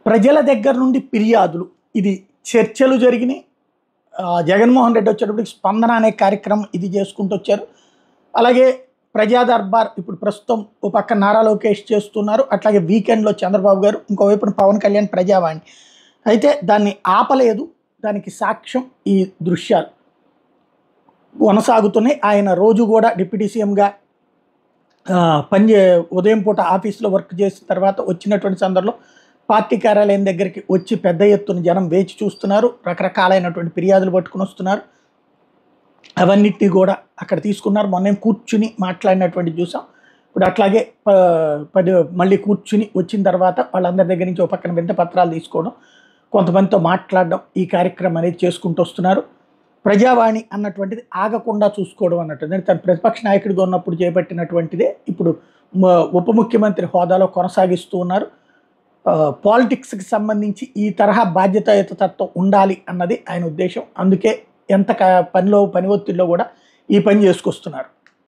ప్రజల దగ్గర నుండి ఫిర్యాదులు ఇది చర్చలు జరిగినాయి. జగన్మోహన్ రెడ్డి వచ్చేటప్పటికి స్పందన అనే కార్యక్రమం ఇది చేసుకుంటూ వచ్చారు. అలాగే ప్రజా దర్బార్ ఇప్పుడు ప్రస్తుతం ఓ పక్క నారా లోకేష్ చేస్తున్నారు. అట్లాగే వీకెండ్లో చంద్రబాబు గారు, ఇంకోవైపున పవన్ కళ్యాణ్ ప్రజావాణి. అయితే దాన్ని ఆపలేదు. దానికి సాక్ష్యం ఈ దృశ్యాలు కొనసాగుతున్నాయి. ఆయన రోజు కూడా డిప్యూటీ సీఎంగా ఉదయం పూట ఆఫీస్లో వర్క్ చేసిన తర్వాత వచ్చినటువంటి సందర్భంలో పార్టీ కార్యాలయం దగ్గరికి వచ్చి పెద్ద ఎత్తున జనం వేచి చూస్తున్నారు. రకరకాలైనటువంటి ఫిర్యాదులు పట్టుకుని వస్తున్నారు. అవన్నిటినీ కూడా అక్కడ తీసుకున్నారు. మొన్న కూర్చుని మాట్లాడినటువంటి చూసాం. ఇప్పుడు అట్లాగే మళ్ళీ కూర్చుని వచ్చిన తర్వాత వాళ్ళందరి దగ్గర నుంచి ఒక పక్కన వింత పత్రాలు తీసుకోవడం, కొంతమందితో మాట్లాడడం, ఈ కార్యక్రమం అనేది చేసుకుంటూ వస్తున్నారు. ప్రజావాణి అన్నటువంటిది ఆగకుండా చూసుకోవడం అన్నట్టు తన ప్రతిపక్ష నాయకుడిగా ఉన్నప్పుడు చేపట్టినటువంటిదే ఇప్పుడు ఉప ముఖ్యమంత్రి హోదాలో కొనసాగిస్తూ ఉన్నారు. పాలిటిక్స్కి సంబంధించి ఈ తరహా బాధ్యతాయుత తత్వం ఉండాలి అన్నది ఆయన ఉద్దేశం. అందుకే ఎంత పని ఒత్తిడిలో కూడా ఈ పని చేసుకొస్తున్నారు.